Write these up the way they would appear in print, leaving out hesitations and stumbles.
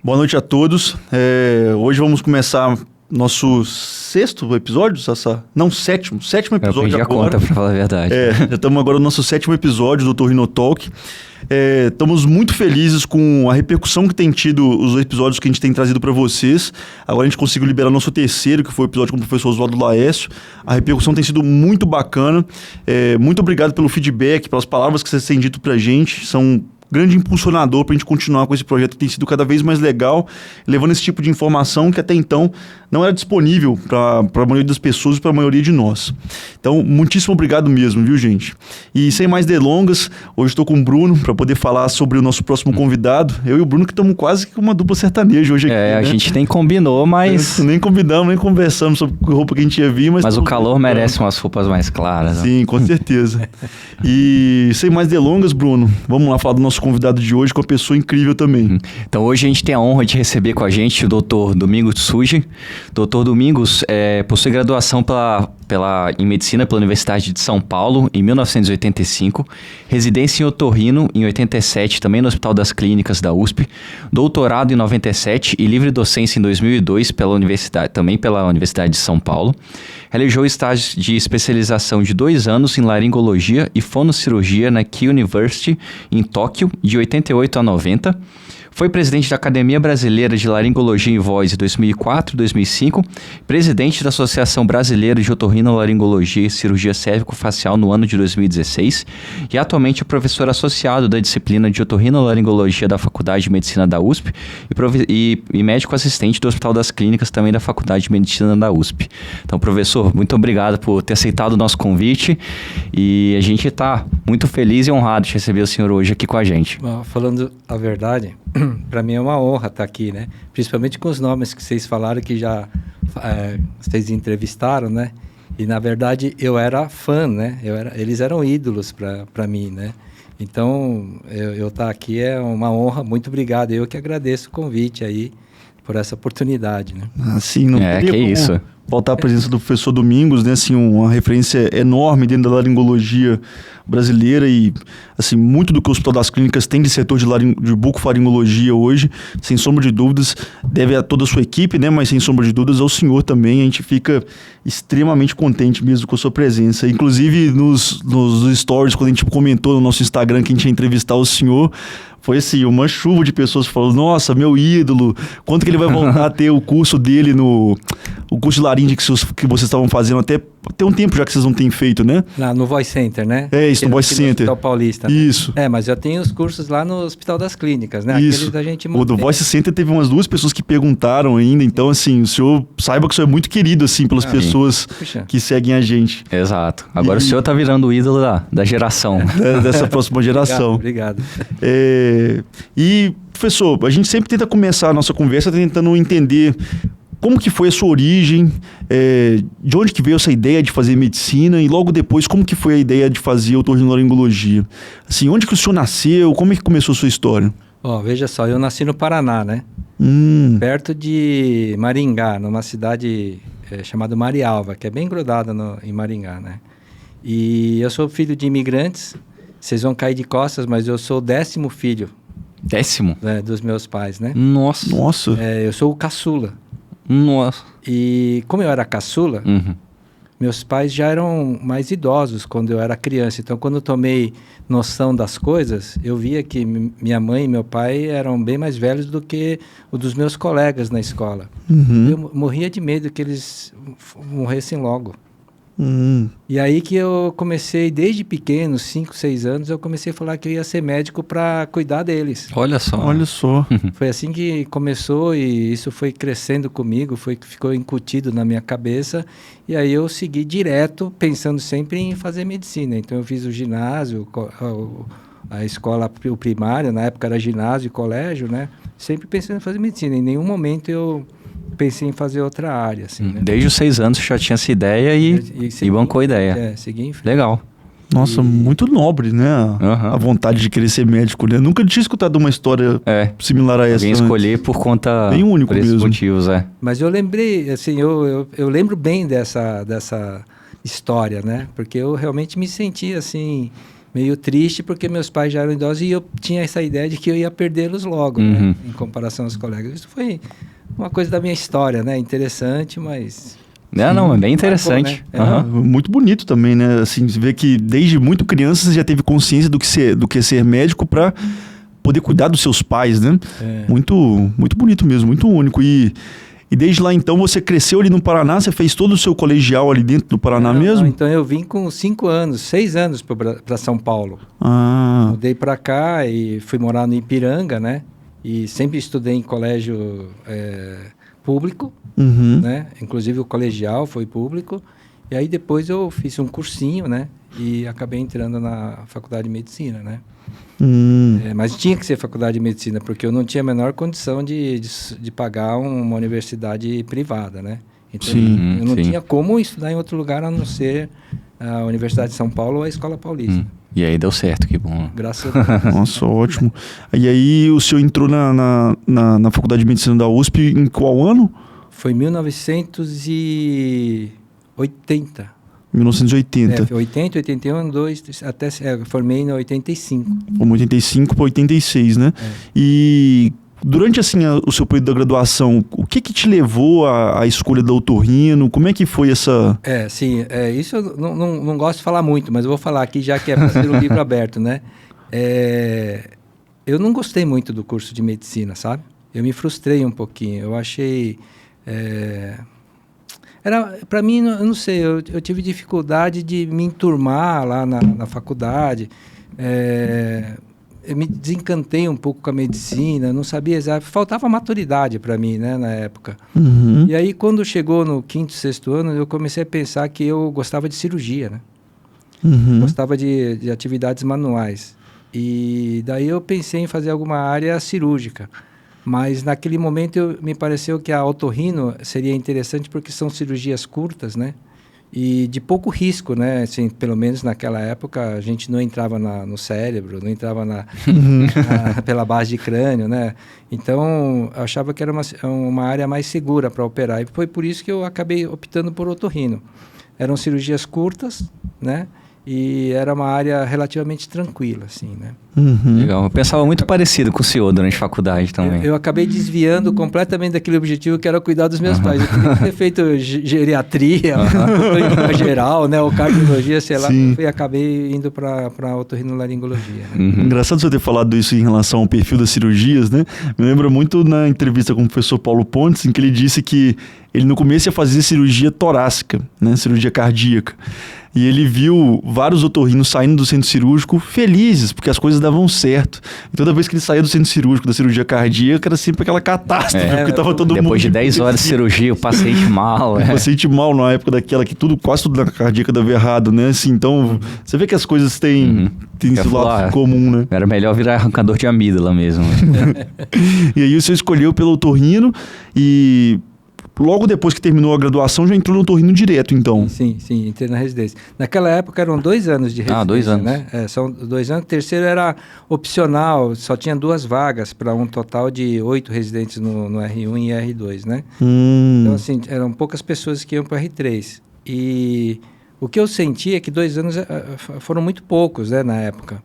Boa noite a todos. Hoje vamos começar nosso sexto episódio, Sassá? Não, sétimo episódio agora. Eu perdi a conta, pra falar a verdade. Já estamos agora no nosso sétimo episódio do Torrino Talk. Estamos muito felizes com a repercussão que tem tido os episódios que a gente tem trazido para vocês. Agora a gente conseguiu liberar nosso terceiro, que foi o episódio com o professor Oswaldo Laércio. A repercussão tem sido muito bacana. Muito obrigado pelo feedback, pelas palavras que vocês têm dito para a gente. São grande impulsionador para a gente continuar com esse projeto que tem sido cada vez mais legal, levando esse tipo de informação que até então não era disponível para a maioria das pessoas e para a maioria de nós. Então, muitíssimo obrigado mesmo, viu, gente? E sem mais delongas, hoje estou com o Bruno para poder falar sobre o nosso próximo convidado. Eu e o Bruno que estamos quase que uma dupla sertaneja hoje aqui, né? A gente nem combinou, mas... Nem combinamos, nem conversamos sobre a roupa que a gente ia vir, mas o calor merece umas roupas mais claras. Sim, né? Com certeza. E sem mais delongas, Bruno, vamos lá falar do nosso convidado de hoje, com uma pessoa incrível também. Então hoje a gente tem a honra de receber com a gente o Dr. Domingos Tsuji. Dr. Domingos possui graduação em Medicina pela Universidade de São Paulo em 1985, residência em Otorrino em 87, também no Hospital das Clínicas da USP, doutorado em 97 e livre docência em 2002 também pela Universidade de São Paulo. Realizou estágios de especialização de 2 anos em laringologia e fonoccirurgia na Key University, em Tóquio, de 88 a 90. Foi presidente da Academia Brasileira de Laringologia e Voz em 2004 e 2005, presidente da Associação Brasileira de Otorrinolaringologia e Cirurgia Cérvico-Facial no ano de 2016 e atualmente é professor associado da disciplina de Otorrinolaringologia da Faculdade de Medicina da USP e médico assistente do Hospital das Clínicas também da Faculdade de Medicina da USP. Então, professor, muito obrigado por ter aceitado o nosso convite e a gente está muito feliz e honrado de receber o senhor hoje aqui com a gente. Falando a verdade, para mim é uma honra estar aqui, né? Principalmente com os nomes que vocês falaram, que já vocês entrevistaram, né? E na verdade eu era fã, né? Eles eram ídolos para mim, né? Então eu estar aqui é uma honra. Muito obrigado. Eu que agradeço o convite aí por essa oportunidade, né? Assim, não que isso. Faltar a presença do professor Domingos, né? Assim, uma referência enorme dentro da laringologia brasileira e, assim, muito do que o Hospital das Clínicas tem de setor de bucofaringologia hoje, sem sombra de dúvidas, deve a toda a sua equipe, né? Mas sem sombra de dúvidas ao senhor também. A gente fica extremamente contente mesmo com a sua presença. Inclusive, nos stories, quando a gente comentou no nosso Instagram que a gente ia entrevistar o senhor, foi assim, uma chuva de pessoas falando, nossa, meu ídolo, quando que ele vai voltar a ter o curso dele o curso de laringe que vocês estavam fazendo até um tempo já que vocês não têm feito, né? No Voice Center, né? Isso, no Voice Center. No Hospital Paulista. Né? Isso. Mas eu tenho os cursos lá no Hospital das Clínicas, né? Isso. Aqueles a gente o do Voice Center teve umas 2 pessoas que perguntaram ainda, então assim, o senhor saiba que o senhor é muito querido, assim, pelas pessoas que seguem a gente. Exato. Agora o senhor tá virando o ídolo da geração. Dessa próxima geração. Obrigado. E, professor, a gente sempre tenta começar a nossa conversa tentando entender como que foi a sua origem, de onde que veio essa ideia de fazer medicina e logo depois como que foi a ideia de fazer otorrinolaringologia. Assim, onde que o senhor nasceu, como é que começou a sua história? Veja só, eu nasci no Paraná, né? Perto de Maringá, numa cidade chamada Marialva, que é bem grudada em Maringá, né? E eu sou filho de imigrantes, vocês vão cair de costas, mas eu sou o 10º filho. 10º? Dos meus pais, né? Nossa! Eu sou o caçula. Nossa! E como eu era caçula, meus pais já eram mais idosos quando eu era criança. Então, quando eu tomei noção das coisas, eu via que minha mãe e meu pai eram bem mais velhos do que os dos meus colegas na escola. Eu morria de medo que eles morressem logo. E aí que eu comecei, desde pequeno, 5, 6 anos, eu comecei a falar que eu ia ser médico para cuidar deles. Olha só. Foi assim que começou e isso foi crescendo comigo, ficou incutido na minha cabeça. E aí eu segui direto, pensando sempre em fazer medicina. Então eu fiz o ginásio, a escola primária, na época era ginásio e colégio, né? Sempre pensando em fazer medicina. Em nenhum momento eu pensei em fazer outra área, assim, né? Desde os 6 anos você já tinha essa ideia e bancou a ideia. Segui em frente. Legal. Nossa, muito nobre, né? A vontade de querer ser médico, né? Nunca tinha escutado uma história similar a essa. Alguém escolher por conta... Bem único por esses mesmo. motivos, Mas eu lembrei, assim, eu lembro bem dessa história, né? Porque eu realmente me senti, assim, meio triste porque meus pais já eram idosos e eu tinha essa ideia de que eu ia perdê-los logo, né, em comparação aos colegas. Isso foi uma coisa da minha história, né? Interessante, mas... Não, é bem interessante. Marcou, né? Muito bonito também, né? Assim, você vê que desde muito criança você já teve consciência do que é ser médico para poder cuidar dos seus pais, né? Muito, muito bonito mesmo, muito único. E desde lá, então, você cresceu ali no Paraná, você fez todo o seu colegial ali dentro do Paraná mesmo? Não, então eu vim com 6 anos para São Paulo. Mudei para cá e fui morar no Ipiranga, né? E sempre estudei em colégio público, né? Inclusive o colegial foi público. E aí depois eu fiz um cursinho, né? E acabei entrando na faculdade de medicina, né? Mas tinha que ser faculdade de medicina, porque eu não tinha a menor condição de pagar uma universidade privada, né? Então eu não tinha como estudar em outro lugar a não ser a Universidade de São Paulo ou a Escola Paulista. E aí deu certo, que bom. Graças a Deus. Nossa, ótimo. E aí o senhor entrou na Faculdade de Medicina da USP em qual ano? Foi 1980. 1980. 80, 81, 2, até formei em 85. Como 85 para 86, né? E durante assim o seu período da graduação, o que te levou à escolha do otorrino? Como é que foi essa... Isso eu não gosto de falar muito, mas eu vou falar aqui já que é para ser um livro aberto, né? Eu não gostei muito do curso de medicina, sabe? Eu me frustrei um pouquinho. Eu achei... para mim, eu não sei, eu tive dificuldade de me enturmar lá na faculdade. Eu me desencantei um pouco com a medicina, não sabia exato, faltava maturidade para mim, né, na época. E aí, quando chegou no 5º, 6º ano, eu comecei a pensar que eu gostava de cirurgia, né? Gostava de atividades manuais. E daí eu pensei em fazer alguma área cirúrgica. Mas naquele momento me pareceu que a otorrino seria interessante porque são cirurgias curtas, né? E de pouco risco, né? Assim, pelo menos naquela época a gente não entrava no cérebro, não entrava pela base de crânio, né? Então eu achava que era uma área mais segura para operar e foi por isso que eu acabei optando por otorrino. Eram cirurgias curtas, né? E era uma área relativamente tranquila, assim, né? Legal. Eu pensava muito parecido com o senhor durante a faculdade também. Eu acabei desviando completamente daquele objetivo que era cuidar dos meus pais. Eu queria ter feito geriatria, geral, né? Ou cardiologia, sei lá. E acabei indo para otorrinolaringologia. Né? Engraçado você ter falado isso em relação ao perfil das cirurgias, né? Me lembra muito na entrevista com o professor Paulo Pontes, em que ele disse que ele no começo ia fazer cirurgia torácica, né? Cirurgia cardíaca. E ele viu vários otorrinos saindo do centro cirúrgico felizes, porque as coisas davam certo. E toda vez que ele saía do centro cirúrgico, da cirurgia cardíaca, era sempre aquela catástrofe, porque tava todo mundo... Depois de 10 horas de cirurgia, o paciente mal. O paciente mal, na época daquela que quase tudo na cardíaca dava errado, né? Assim, então, você vê que as coisas têm esse lado comum, né? Era melhor virar arrancador de amígdala mesmo. E aí você escolheu pelo otorrino e... Logo depois que terminou a graduação, já entrou no otorrino direto, então? Sim, entrei na residência. Naquela época eram 2 anos de residência, 2 anos. Né? São 2 anos. O terceiro era opcional, só tinha 2 vagas para um total de 8 residentes no R1 e R2, né? Então, assim, eram poucas pessoas que iam para o R3. E o que eu senti é que 2 anos foram muito poucos, né, na época.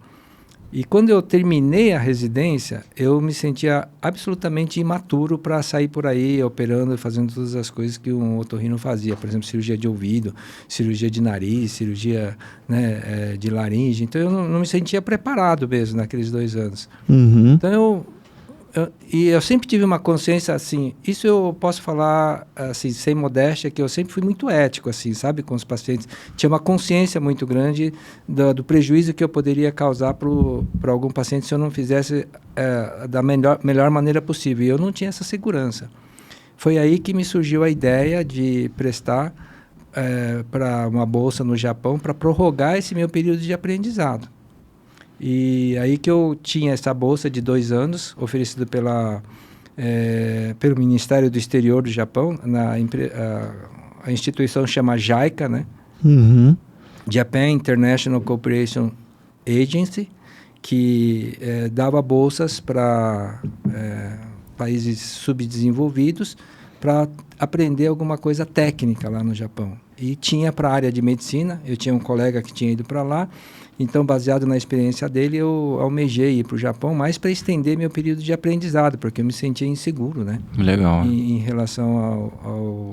E quando eu terminei a residência, eu me sentia absolutamente imaturo para sair por aí operando e fazendo todas as coisas que um otorrino fazia. Por exemplo, cirurgia de ouvido, cirurgia de nariz, cirurgia, né, de laringe. Então, eu não me sentia preparado mesmo naqueles 2 anos. Então, eu sempre tive uma consciência assim, isso eu posso falar assim, sem modéstia, que eu sempre fui muito ético, assim, sabe, com os pacientes. Tinha uma consciência muito grande do prejuízo que eu poderia causar para algum paciente se eu não fizesse da melhor maneira possível. E eu não tinha essa segurança. Foi aí que me surgiu a ideia de prestar para uma bolsa no Japão para prorrogar esse meu período de aprendizado. E aí que eu tinha essa bolsa de 2 anos, oferecida pelo Ministério do Exterior do Japão, a instituição chama JICA, né? Japan International Cooperation Agency, que dava bolsas para países subdesenvolvidos para aprender alguma coisa técnica lá no Japão. e tinha para a área de medicina. Eu tinha um colega que tinha ido para lá, então, baseado na experiência dele, eu almejei ir para o Japão, mais para estender meu período de aprendizado, porque eu me sentia inseguro, né? Legal. Em relação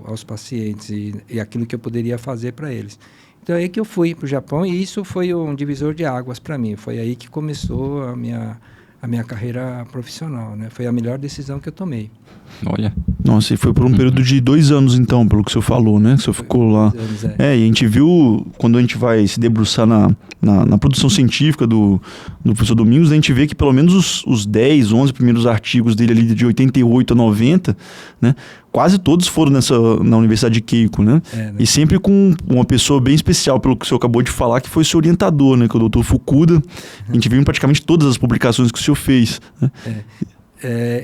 aos pacientes e aquilo que eu poderia fazer para eles. Então, é aí que eu fui para o Japão, e isso foi um divisor de águas para mim. Foi aí que começou a minha carreira profissional, né? Foi a melhor decisão que eu tomei. Olha. Nossa, e foi por um período de 2 anos, então, pelo que o senhor falou, né? Que o senhor ficou lá. 2 anos, e a gente viu, quando a gente vai se debruçar na produção científica do professor Domingos, a gente vê que pelo menos os 10, 11 primeiros artigos dele ali de 88 a 90, né? Quase todos foram na Universidade de Keiko, né? né? E sempre com uma pessoa bem especial, pelo que o senhor acabou de falar, que foi o seu orientador, né? Que é o Dr. Fukuda. A gente viu em praticamente todas as publicações que o senhor fez, né?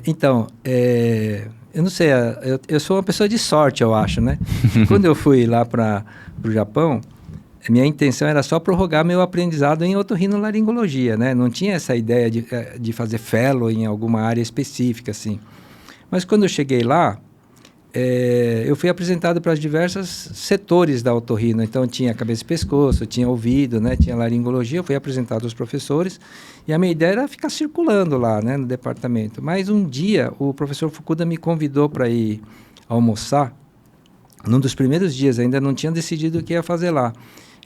Então, eu não sei, eu sou uma pessoa de sorte, eu acho, né? Quando eu fui lá para o Japão, a minha intenção era só prorrogar meu aprendizado em otorrinolaringologia, né? Não tinha essa ideia de fazer fellow em alguma área específica, assim. Mas quando eu cheguei lá, eu fui apresentado para os diversos setores da otorrino. Então, tinha cabeça e pescoço, tinha ouvido, né? Tinha laringologia. Eu fui apresentado aos professores e a minha ideia era ficar circulando lá, né? No departamento. Mas um dia, o professor Fukuda me convidou para ir almoçar. Num dos primeiros dias, ainda não tinha decidido o que ia fazer lá.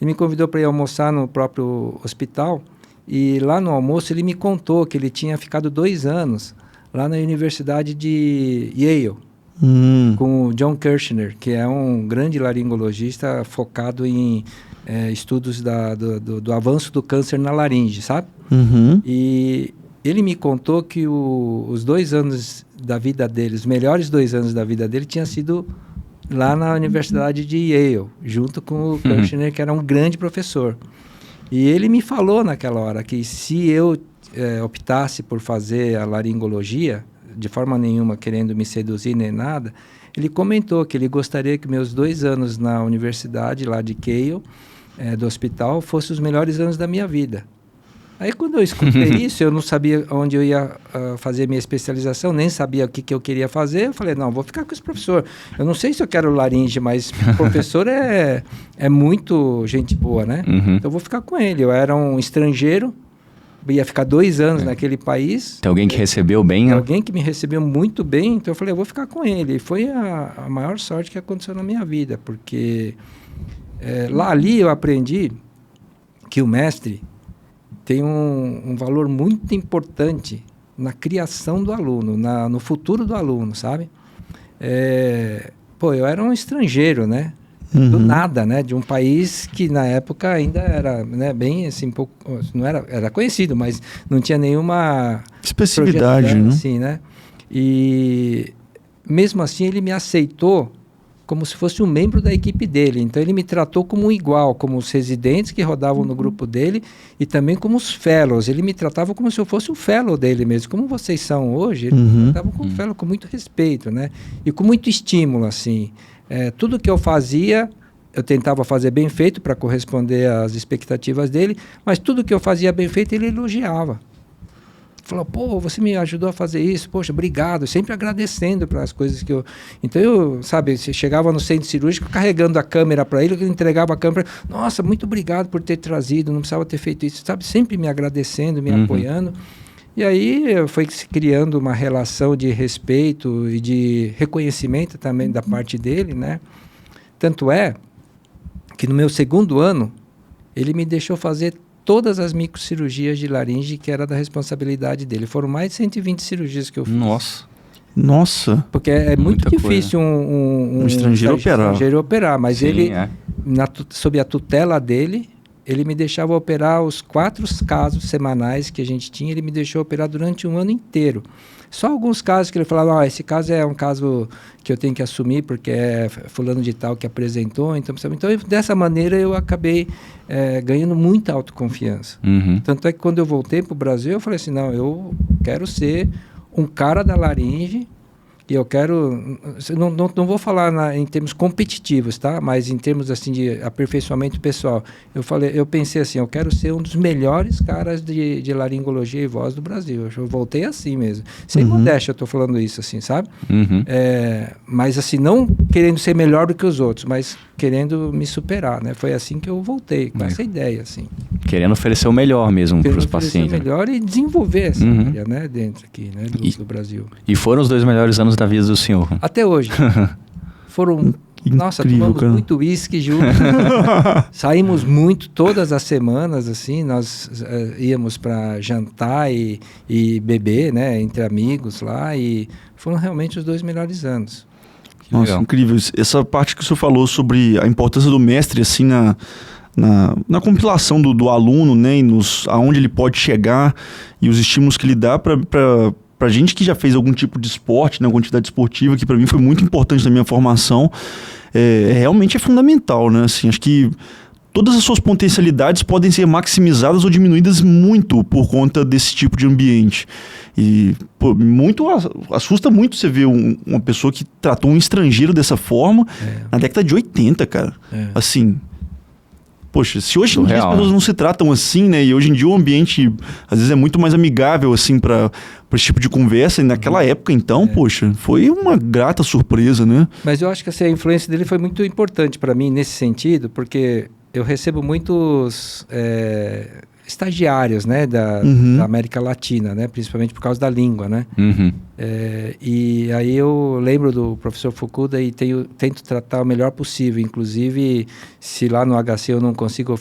Ele me convidou para ir almoçar no próprio hospital e lá no almoço ele me contou que ele tinha ficado 2 anos lá na Universidade de Yale, com o John Kirchner, que é um grande laringologista focado em estudos do avanço do câncer na laringe, sabe? E ele me contou que os 2 anos da vida dele, os melhores 2 anos da vida dele, tinha sido lá na Universidade de Yale, junto com o Kirchner, que era um grande professor. E ele me falou naquela hora que se eu optasse por fazer a laringologia, de forma nenhuma querendo me seduzir nem nada, ele comentou que ele gostaria que meus 2 anos na universidade lá de Keio, do hospital, fossem os melhores anos da minha vida. Aí quando eu escutei isso, eu não sabia onde eu ia fazer minha especialização, nem sabia o que eu queria fazer. Eu falei, não, vou ficar com esse professor. Eu não sei se eu quero laringe, mas o professor é muito gente boa, né? Então eu vou ficar com ele. Eu era um estrangeiro, ia ficar 2 anos naquele país. Tem alguém que recebeu bem, né? Alguém que me recebeu muito bem, então eu falei, eu vou ficar com ele. E foi a maior sorte que aconteceu na minha vida, porque ali eu aprendi que o mestre tem um valor muito importante na criação do aluno, no futuro do aluno, sabe? Eu era um estrangeiro, né? Do nada, né? De um país que na época ainda era, né, bem assim, pouco, não era conhecido, mas não tinha nenhuma especificidade, né? Assim, né? E mesmo assim ele me aceitou como se fosse um membro da equipe dele. Então ele me tratou como um igual, como os residentes que rodavam no grupo dele e também como os fellows. Ele me tratava como se eu fosse um fellow dele mesmo. Como vocês são hoje, ele me tratava como fellow, com muito respeito, né? E com muito estímulo, assim. Tudo que eu fazia, eu tentava fazer bem feito para corresponder às expectativas dele, mas tudo que eu fazia bem feito, ele elogiava. Falou, pô, você me ajudou a fazer isso, poxa, obrigado, sempre agradecendo pelas coisas que eu... Então, você chegava no centro cirúrgico carregando a câmera para ele, eu entregava a câmera, nossa, muito obrigado por ter trazido, não precisava ter feito isso, sabe? Sempre me agradecendo, me apoiando. E aí foi se criando uma relação de respeito e de reconhecimento também da parte dele, né? Tanto é que no meu 2º ano, ele me deixou fazer todas as microcirurgias de laringe que era da responsabilidade dele. Foram mais de 120 cirurgias que eu fiz. Nossa! Porque é muito difícil um estrangeiro operar. Mas sim, ele, sob a tutela dele, ele me deixava operar os 4 casos semanais que a gente tinha, ele me deixou operar durante um ano inteiro. Só alguns casos que ele falava, esse caso é um caso que eu tenho que assumir porque é fulano de tal que apresentou. Então dessa maneira eu acabei ganhando muita autoconfiança. Tanto é que quando eu voltei para o Brasil, eu falei assim, não, eu quero ser um cara da laringe e eu quero... Não vou falar em termos competitivos, tá? Mas em termos assim, de aperfeiçoamento pessoal. Eu pensei assim, eu quero ser um dos melhores caras de laringologia e voz do Brasil. Eu voltei assim mesmo. Sem modéstia eu estou falando isso, assim, sabe? Mas assim, não querendo ser melhor do que os outros, mas querendo me superar, né? Foi assim que eu voltei, com essa ideia, assim. Querendo oferecer o melhor mesmo para os pacientes. Querendo oferecer o melhor e desenvolver essa área, né? Dentro aqui, né? Do Brasil. E foram os 2 melhores anos da vida do senhor? Até hoje. Foram... Nossa, tomamos muito uísque juntos. Saímos muito todas as semanas, assim. Nós íamos para jantar e beber, né? Entre amigos lá. E foram realmente os 2 melhores anos. Nossa, legal. Incrível. Essa parte que o senhor falou sobre a importância do mestre, assim, na compilação do aluno, né? E aonde ele pode chegar e os estímulos que ele dá para gente que já fez algum tipo de esporte, né, alguma atividade esportiva, que para mim foi muito importante na minha formação, realmente é fundamental, né? Assim, acho que todas as suas potencialidades podem ser maximizadas ou diminuídas muito por conta desse tipo de ambiente. E assusta muito você ver uma pessoa que tratou um estrangeiro dessa forma na década de 80, cara. Assim... Poxa, se hoje em dia as pessoas não se tratam assim, né? E hoje em dia o ambiente, às vezes, é muito mais amigável, assim, para esse tipo de conversa. E naquela época, então, poxa, foi uma grata surpresa, né? Mas eu acho que a influência dele foi muito importante para mim nesse sentido, porque eu recebo muitos estagiários, né? Da América Latina, né? Principalmente por causa da língua, né? E aí eu lembro do professor Fukuda e tento tratar o melhor possível. Inclusive, se lá no HC eu não consigo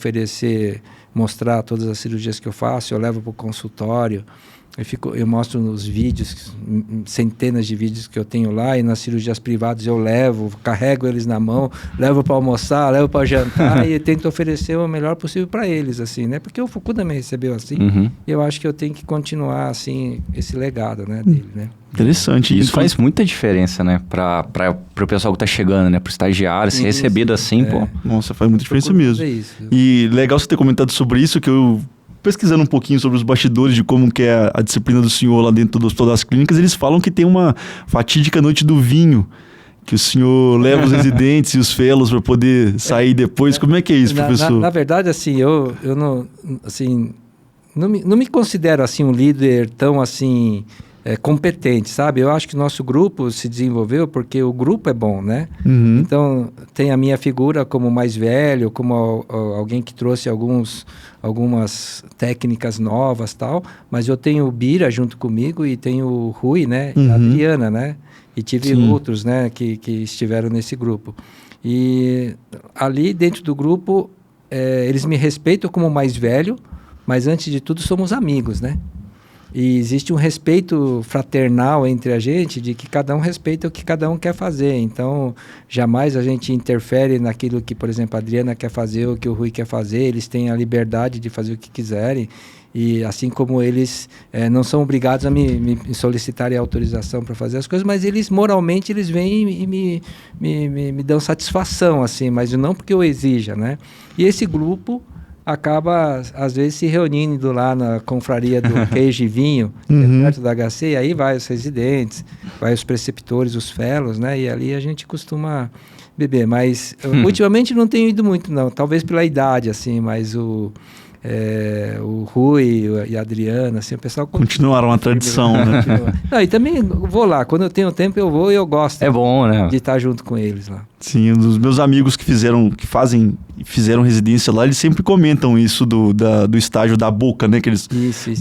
mostrar todas as cirurgias que eu faço, eu levo para o consultório. Eu mostro nos vídeos, centenas de vídeos que eu tenho lá, e nas cirurgias privadas eu carrego eles na mão, levo para almoçar, levo para jantar e tento oferecer o melhor possível para eles, assim, né? Porque o Fukuda me recebeu assim, e eu acho que eu tenho que continuar, assim, esse legado, né, dele, né? Interessante. Isso faz muita diferença, né? Para o pessoal que tá chegando, né? Para o estagiário, ser recebido assim, pô. Nossa, faz muita diferença mesmo. E legal você ter comentado sobre isso, que eu... pesquisando um pouquinho sobre os bastidores de como que é a disciplina do senhor lá dentro do Hospital das Clínicas, eles falam que tem uma fatídica noite do vinho, que o senhor leva os residentes e os fellows para poder sair depois. Como é que é isso, professor? Na verdade, assim, eu não, assim, não me considero assim um líder tão assim... competente, sabe? Eu acho que o nosso grupo se desenvolveu porque o grupo é bom, né? Então, tem a minha figura como mais velho, como alguém que trouxe algumas técnicas novas, tal, mas eu tenho o Bira junto comigo e tenho o Rui, né? E a Adriana, né? E tive outros, né? Que estiveram nesse grupo. E ali dentro do grupo, eles me respeitam como mais velho, mas antes de tudo somos amigos, né? E existe um respeito fraternal entre a gente, de que cada um respeita o que cada um quer fazer. Então, jamais a gente interfere naquilo que, por exemplo, a Adriana quer fazer, o que o Rui quer fazer. Eles têm a liberdade de fazer o que quiserem. E assim como eles não são obrigados a me solicitarem autorização para fazer as coisas, mas eles, moralmente, eles vêm e me dão satisfação, assim, mas não porque eu exija, né? E esse grupo... acaba, às vezes, se reunindo lá na confraria do queijo e vinho, perto da HC, e aí vai os residentes, vai os preceptores, os fellows, né? E ali a gente costuma beber. Mas, ultimamente, não tenho ido muito, não. Talvez pela idade, assim, mas o Rui e a Adriana, assim, o pessoal... Continuaram a tradição, né? Não, e também vou lá. Quando eu tenho tempo, eu vou e eu gosto. É bom, né? De estar junto com eles lá. Sim, um dos meus amigos que fizeram residência lá, eles sempre comentam isso do estágio da boca, né? Que eles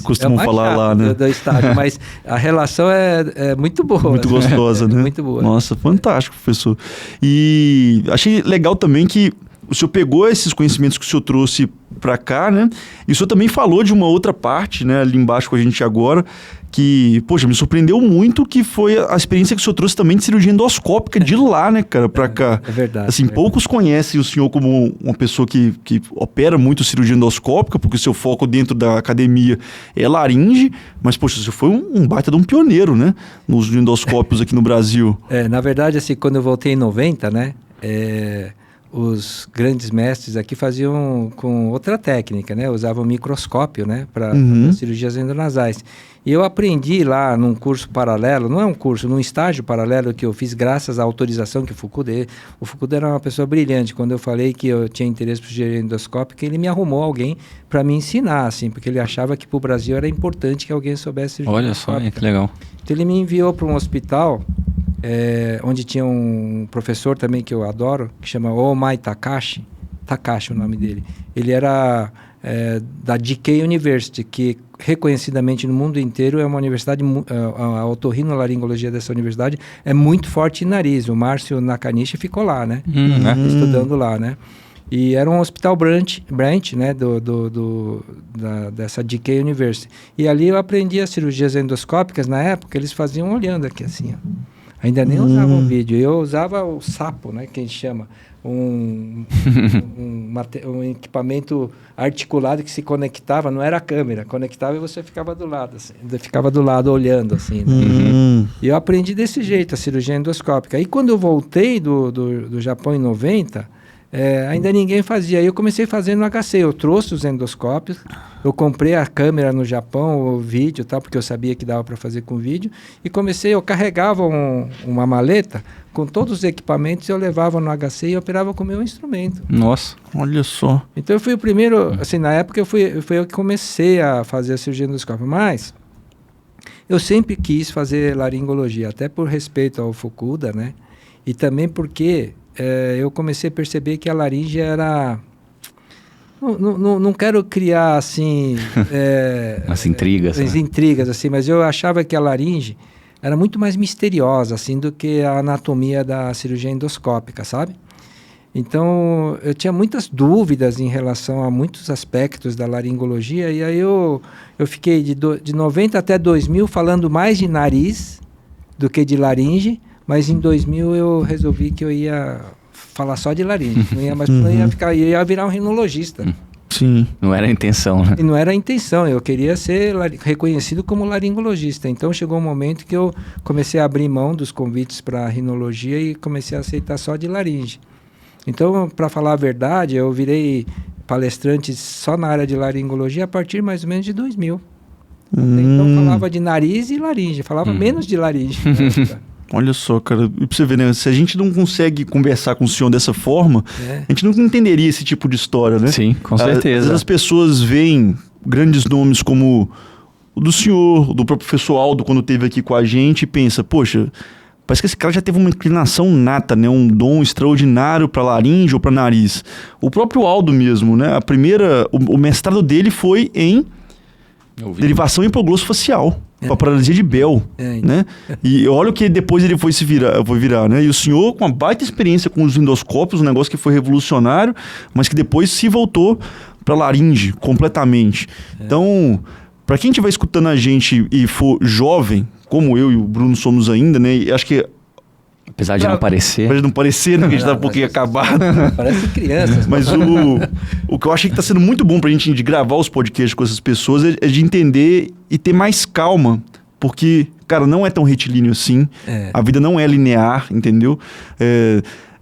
costumam falar lá, né? Do estágio, mas a relação é muito boa. Muito gostosa, né? Muito boa. Nossa, fantástico, professor. E achei legal também que o senhor pegou esses conhecimentos que o senhor trouxe para cá, né? E o senhor também falou de uma outra parte, né? Ali embaixo com a gente agora, que, poxa, me surpreendeu muito, que foi a experiência que o senhor trouxe também de cirurgia endoscópica de lá, né, cara, para cá. É verdade. Assim, poucos conhecem o senhor como uma pessoa que opera muito cirurgia endoscópica, porque o seu foco dentro da academia é laringe, mas, poxa, o senhor foi um baita de um pioneiro, né, nos endoscópios aqui no Brasil. Na verdade, assim, quando eu voltei em 90, né, os grandes mestres aqui faziam com outra técnica, né? Usavam microscópio, né? Para cirurgias endonasais. E eu aprendi lá num curso paralelo, não é um curso, num estágio paralelo que eu fiz graças à autorização que o Fukuda era uma pessoa brilhante. Quando eu falei que eu tinha interesse por cirurgia endoscópica, ele me arrumou alguém para me ensinar, assim, porque ele achava que para o Brasil era importante que alguém soubesse cirurgia endoscópica. Olha só, que legal. Então ele me enviou para um hospital onde tinha um professor também que eu adoro, que chama Omai Takashi o nome dele. Ele era da DK University, que reconhecidamente no mundo inteiro é uma universidade, a otorrinolaringologia dessa universidade é muito forte em nariz. O Márcio Nakanishi ficou lá, né? Estudando lá, né? E era um hospital branch né, dessa DK University. E ali eu aprendi as cirurgias endoscópicas. Na época, eles faziam olhando aqui assim, ó. Ainda nem usavam vídeo. Eu usava o sapo, né, que a gente chama. Um equipamento articulado que se conectava, não era a câmera, conectava e você ficava do lado, assim, ficava do lado olhando, assim. Né? E eu aprendi desse jeito, a cirurgia endoscópica. E quando eu voltei do Japão em 90, ainda ninguém fazia. Aí eu comecei fazendo no HC. Eu trouxe os endoscópios, eu comprei a câmera no Japão, o vídeo, tal, porque eu sabia que dava para fazer com vídeo. E eu carregava uma maleta com todos os equipamentos, eu levava no HC e operava com o meu instrumento. Nossa, olha só. Então eu fui o primeiro, assim, na época foi eu que comecei a fazer a cirurgia endoscópica. Mas eu sempre quis fazer laringologia, até por respeito ao Fukuda, né? E também porque eu comecei a perceber que a laringe era... Não quero criar, assim... As intrigas. As intrigas, assim, mas eu achava que a laringe era muito mais misteriosa, assim, do que a anatomia da cirurgia endoscópica, sabe? Então, eu tinha muitas dúvidas em relação a muitos aspectos da laringologia, e aí eu fiquei de 90 até 2000 falando mais de nariz do que de laringe, mas em 2000 eu resolvi que eu ia falar só de laringe, não ia mais, ia virar um rinologista. Sim. Não era a intenção, né? E não era a intenção, eu queria ser reconhecido como laringologista. Então chegou um momento que eu comecei a abrir mão dos convites para rinologia e comecei a aceitar só de laringe. Então, para falar a verdade, eu virei palestrante só na área de laringologia a partir mais ou menos de 2000. Então falava de nariz e laringe, falava menos de laringe. Olha só, cara, e pra você ver, né? Se a gente não consegue conversar com o senhor dessa forma, a gente não entenderia esse tipo de história, né? Sim, com certeza. Às vezes as pessoas veem grandes nomes como o do senhor, do próprio professor Aldo, quando esteve aqui com a gente, e pensa, poxa, parece que esse cara já teve uma inclinação nata, né? Um dom extraordinário para laringe ou para nariz. O próprio Aldo mesmo, né? O mestrado dele foi em derivação hipoglossofacial. Para paralisia de Bell, né? E olha o que depois ele foi virar, né? E o senhor com uma baita experiência com os endoscópios, um negócio que foi revolucionário, mas que depois se voltou para laringe completamente. Então, para quem estiver escutando a gente e for jovem, como eu e o Bruno somos ainda, né? E acho que apesar de não parecer. Apesar de não parecer, né? Que a gente tá um pouquinho acabado. Parece crianças. Mas o que eu achei que tá sendo muito bom pra gente de gravar os podcasts com essas pessoas é de entender e ter mais calma. Porque, cara, não é tão retilíneo assim. A vida não é linear, entendeu?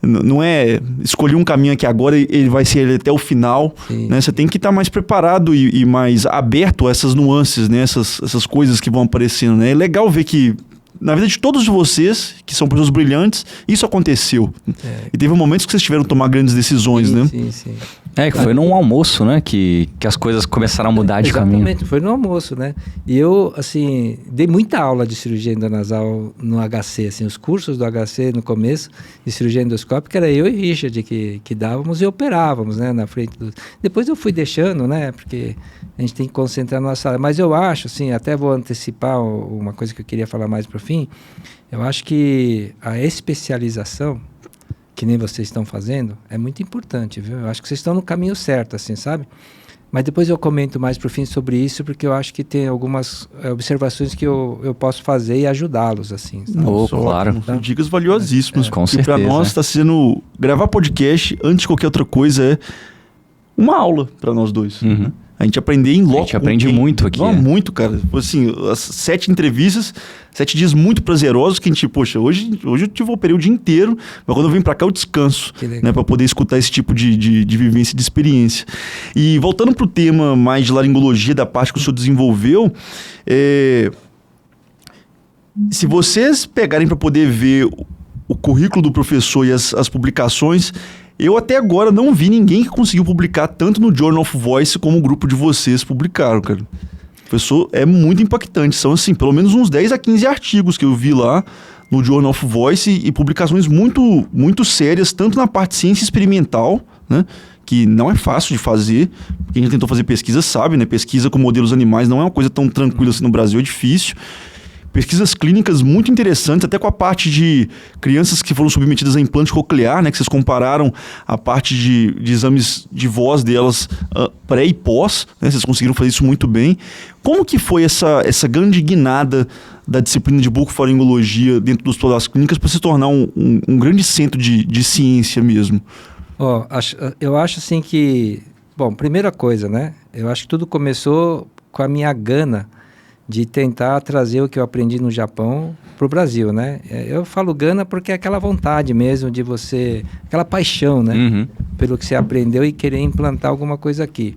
Não é escolher um caminho aqui agora e ele vai ser até o final. Né? Você tem que estar mais preparado e mais aberto a essas nuances, né? Essas coisas que vão aparecendo. Né? É legal ver que na vida de todos vocês, que são pessoas brilhantes, isso aconteceu. E teve momentos que vocês tiveram que tomar grandes decisões, né? Sim. Que foi num almoço, né? Que as coisas começaram a mudar de caminho. Exatamente, foi no almoço, né? E eu, assim, dei muita aula de cirurgia endonasal no HC, assim, os cursos do HC no começo, de cirurgia endoscópica, era eu e Richard que dávamos e operávamos, né? Na frente do... Depois eu fui deixando, né? Porque a gente tem que concentrar na nossa área. Mas eu acho, assim, até vou antecipar uma coisa que eu queria falar mais para o fim, eu acho que a especialização, que nem vocês estão fazendo, é muito importante, viu? Eu acho que vocês estão no caminho certo, assim, sabe? Mas depois eu comento mais pro fim sobre isso, porque eu acho que tem algumas observações que eu posso fazer e ajudá-los, assim. Claro. São dicas valiosíssimas. Com certeza. E para nós está sendo... Gravar podcast, antes de qualquer outra coisa, é uma aula para nós dois. A gente aprender em loco. A gente aprende muito aqui. Não, muito, cara. Assim, as 7 entrevistas, 7 dias muito prazerosos que a gente, poxa, hoje eu tive o período inteiro, mas quando eu venho pra cá eu descanso, né, pra poder escutar esse tipo de vivência, de experiência. E voltando pro tema mais de laringologia, da parte que o senhor desenvolveu, se vocês pegarem para poder ver o currículo do professor e as publicações, eu até agora não vi ninguém que conseguiu publicar tanto no Journal of Voice como o grupo de vocês publicaram, cara. O professor é muito impactante. São, assim, pelo menos uns 10 a 15 artigos que eu vi lá no Journal of Voice e publicações muito, muito sérias, tanto na parte de ciência experimental, né, que não é fácil de fazer. Quem já tentou fazer pesquisa sabe, né? Pesquisa com modelos animais não é uma coisa tão tranquila assim no Brasil, é difícil. Pesquisas clínicas muito interessantes, até com a parte de crianças que foram submetidas a implante coclear, né? Que vocês compararam a parte de exames de voz delas pré e pós, né? Vocês conseguiram fazer isso muito bem. Como que foi essa grande guinada da disciplina de bucofaringologia dentro dos hospitais clínicas para se tornar um grande centro de ciência mesmo? Eu acho assim que... Bom, primeira coisa, né? Eu acho que tudo começou com a minha gana de tentar trazer o que eu aprendi no Japão para o Brasil, né? Eu falo gana porque é aquela vontade mesmo de você... Aquela paixão, né? Uhum. Pelo que você aprendeu e querer implantar alguma coisa aqui.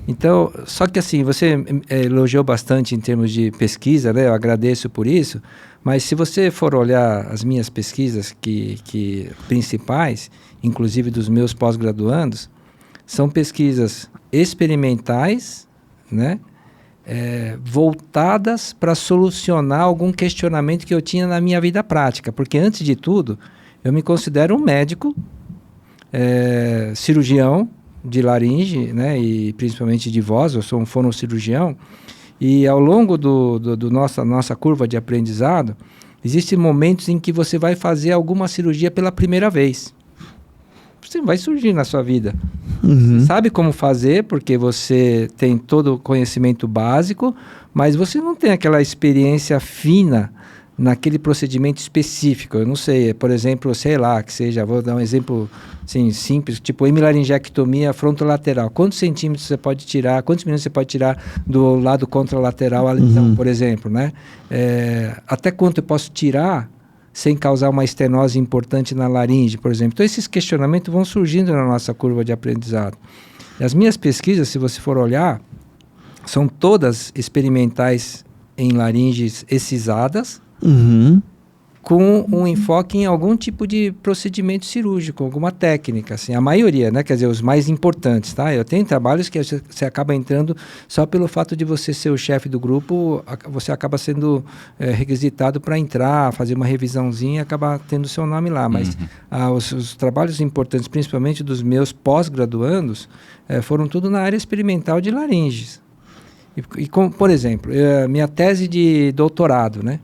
Então, só que assim, você elogiou bastante em termos de pesquisa, né? Eu agradeço por isso. Mas se você for olhar as minhas pesquisas que principais, inclusive dos meus pós-graduandos, são pesquisas experimentais, né? Voltadas para solucionar algum questionamento que eu tinha na minha vida prática. Porque, antes de tudo, eu me considero um médico, cirurgião de laringe, né? E principalmente de voz, eu sou um fonoccirurgião. E ao longo da nossa curva de aprendizado, existem momentos em que você vai fazer alguma cirurgia pela primeira vez. Você vai surgir na sua vida. Você sabe como fazer, porque você tem todo o conhecimento básico, mas você não tem aquela experiência fina naquele procedimento específico. Eu não sei, por exemplo, sei lá, que seja, vou dar um exemplo assim, simples, tipo hemilaringectomia frontolateral. Quantos centímetros você pode tirar, quantos minutos você pode tirar do lado contralateral a lesão, por exemplo, né? Até quanto eu posso tirar sem causar uma estenose importante na laringe, por exemplo. Então, esses questionamentos vão surgindo na nossa curva de aprendizado. E as minhas pesquisas, se você for olhar, são todas experimentais em laringes excisadas, com um enfoque em algum tipo de procedimento cirúrgico, alguma técnica, assim, a maioria, né? Quer dizer, os mais importantes, tá? Eu tenho trabalhos que você acaba entrando só pelo fato de você ser o chefe do grupo, você acaba sendo requisitado para entrar, fazer uma revisãozinha e acabar tendo seu nome lá, mas os trabalhos importantes, principalmente dos meus pós-graduandos, foram tudo na área experimental de laringes. Por exemplo, minha tese de doutorado, né?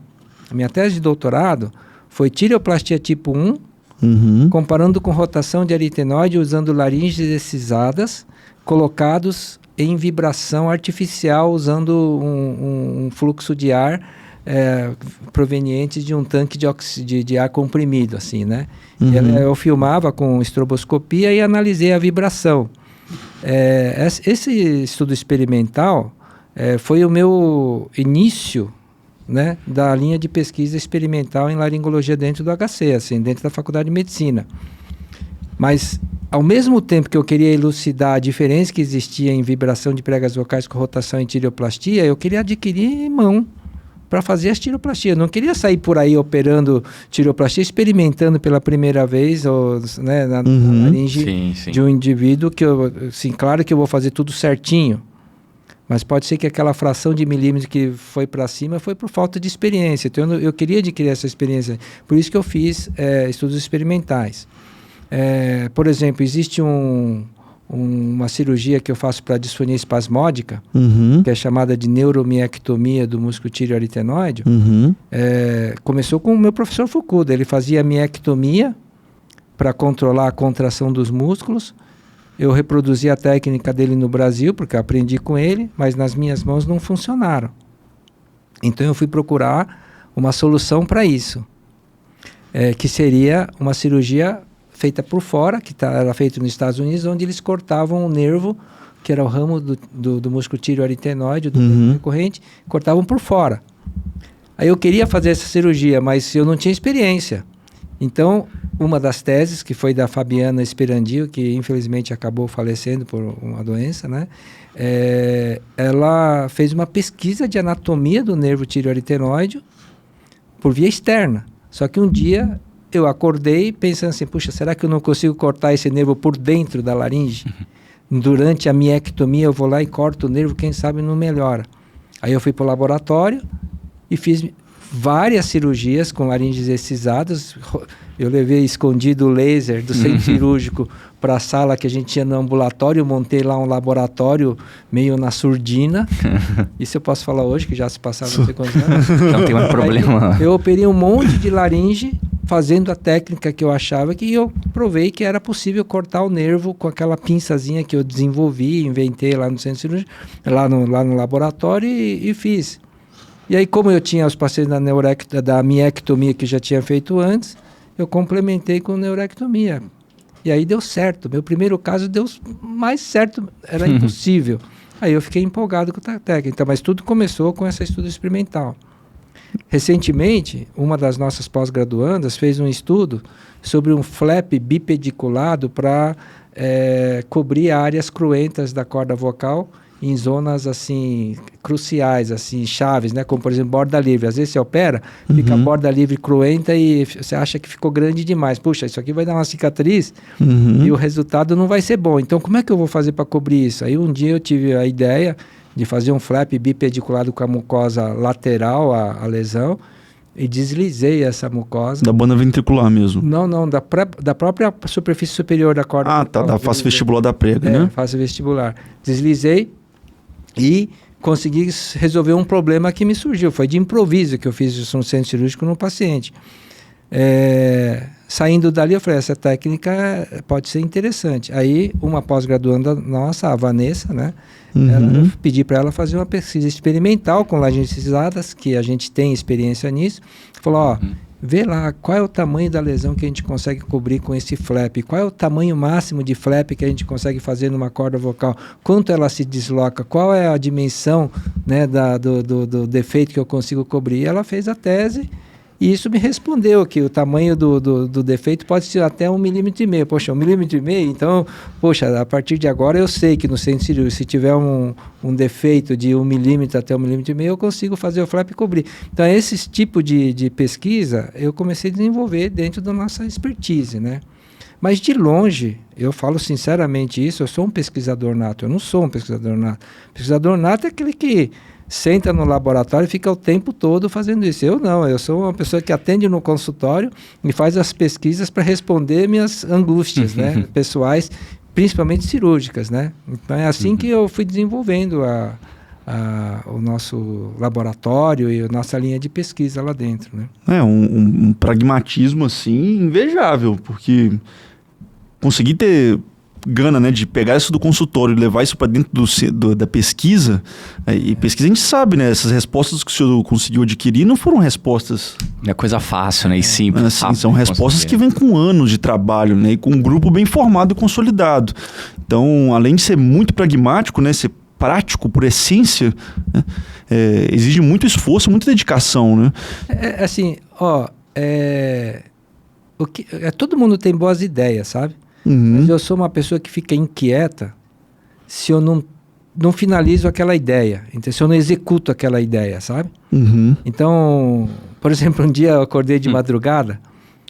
A minha tese de doutorado foi tireoplastia tipo 1, comparando com rotação de aritenoide usando laringes excisadas, colocados em vibração artificial usando um fluxo de ar proveniente de um tanque de ar comprimido, assim, né? Eu filmava com estroboscopia e analisei a vibração. Esse estudo experimental foi o meu início, né, da linha de pesquisa experimental em laringologia dentro do HC, assim, dentro da Faculdade de Medicina. Mas, ao mesmo tempo que eu queria elucidar a diferença que existia em vibração de pregas vocais com rotação e tireoplastia, eu queria adquirir mão para fazer as tireoplastias. Eu não queria sair por aí operando tireoplastia, experimentando pela primeira vez, né, na laringe de um indivíduo, que claro que eu vou fazer tudo certinho, mas pode ser que aquela fração de milímetro que foi para cima foi por falta de experiência. Então, eu queria adquirir essa experiência. Por isso que eu fiz estudos experimentais. Por exemplo, existe uma cirurgia que eu faço para disfonia espasmódica, que é chamada de neuromiectomia do músculo tireoaritenoide. Começou com o meu professor Fukuda. Ele fazia miectomia para controlar a contração dos músculos. Eu reproduzi a técnica dele no Brasil, porque eu aprendi com ele, mas nas minhas mãos não funcionaram. Então eu fui procurar uma solução para isso, que seria uma cirurgia feita por fora, que era feita nos Estados Unidos, onde eles cortavam o nervo, que era o ramo do músculo tireoaritenoide, do nervo recorrente, cortavam por fora. Aí eu queria fazer essa cirurgia, mas eu não tinha experiência. Então, uma das teses, que foi da Fabiana Sperandio, que infelizmente acabou falecendo por uma doença, né? Ela fez uma pesquisa de anatomia do nervo tireoaritenoide por via externa. Só que um dia eu acordei pensando assim, puxa, será que eu não consigo cortar esse nervo por dentro da laringe? Durante a miectomia eu vou lá e corto o nervo, quem sabe não melhora. Aí eu fui para o laboratório e várias cirurgias com laringes excisadas. Eu levei escondido o laser do centro cirúrgico para a sala que a gente tinha no ambulatório. Montei lá um laboratório meio na surdina. Isso eu posso falar hoje, que já se passaram não sei quantos anos. Não tem mais problema. Aí eu operei um monte de laringe, fazendo a técnica que eu achava, que eu provei que era possível cortar o nervo com aquela pinçazinha que eu desenvolvi, inventei lá no centro cirúrgico, lá no laboratório e fiz. E aí, como eu tinha os pacientes da miectomia que já tinha feito antes, eu complementei com neurectomia. E aí deu certo. Meu primeiro caso deu mais certo, era impossível. Aí eu fiquei empolgado com a técnica. Então, mas tudo começou com esse estudo experimental. Recentemente, uma das nossas pós-graduandas fez um estudo sobre um flap bipediculado para cobrir áreas cruentas da corda vocal em zonas assim cruciais, assim chaves, né? Como por exemplo borda livre. Às vezes você opera, fica a borda livre cruenta e você acha que ficou grande demais. Puxa, isso aqui vai dar uma cicatriz e o resultado não vai ser bom. Então como é que eu vou fazer para cobrir isso? Aí um dia eu tive a ideia de fazer um flap bipediculado com a mucosa lateral à lesão e deslizei essa mucosa. Da banda ventricular mesmo? Não, da própria superfície superior da corda. Ah, tá, da face vestibular da prega, né? Face vestibular. Deslizei e consegui resolver um problema que me surgiu. Foi de improviso que eu fiz isso no centro cirúrgico no paciente. Saindo dali, eu falei, essa técnica pode ser interessante. Aí, uma pós-graduanda nossa, a Vanessa, né? Eu pedi para ela fazer uma pesquisa experimental com laringes excisadas, que a gente tem experiência nisso. Falou, vê lá qual é o tamanho da lesão que a gente consegue cobrir com esse flap, qual é o tamanho máximo de flap que a gente consegue fazer numa corda vocal, quanto ela se desloca, qual é a dimensão, né, do defeito que eu consigo cobrir. E ela fez a tese e isso me respondeu que o tamanho do defeito pode ser até 1,5 mm. Poxa, 1,5 mm? Então, poxa, a partir de agora eu sei que no centro cirúrgico, se tiver um defeito de 1 mm até 1,5 mm, eu consigo fazer o flap e cobrir. Então, esse tipo de pesquisa eu comecei a desenvolver dentro da nossa expertise, né? Mas de longe, eu falo sinceramente isso, eu sou um pesquisador nato, eu não sou um pesquisador nato. Pesquisador nato é aquele que senta no laboratório e fica o tempo todo fazendo isso. Eu não, eu sou uma pessoa que atende no consultório e faz as pesquisas para responder minhas angústias, né, pessoais, principalmente cirúrgicas, né? Então é assim que eu fui desenvolvendo o nosso laboratório e a nossa linha de pesquisa lá dentro, né? É um pragmatismo assim invejável, porque conseguir ter gana, né, de pegar isso do consultório e levar isso para dentro da pesquisa, e pesquisa a gente sabe, né, essas respostas que o senhor conseguiu adquirir não foram respostas... É coisa fácil, né, e simples. Assim, são respostas que vêm com anos de trabalho, né, e com um grupo bem formado e consolidado. Então, além de ser muito pragmático, né, ser prático por essência, né, exige muito esforço, muita dedicação, né? Assim, todo mundo tem boas ideias, sabe? Mas eu sou uma pessoa que fica inquieta se eu não finalizo aquela ideia, então, se eu não executo aquela ideia, sabe? Então, por exemplo, um dia eu acordei de madrugada,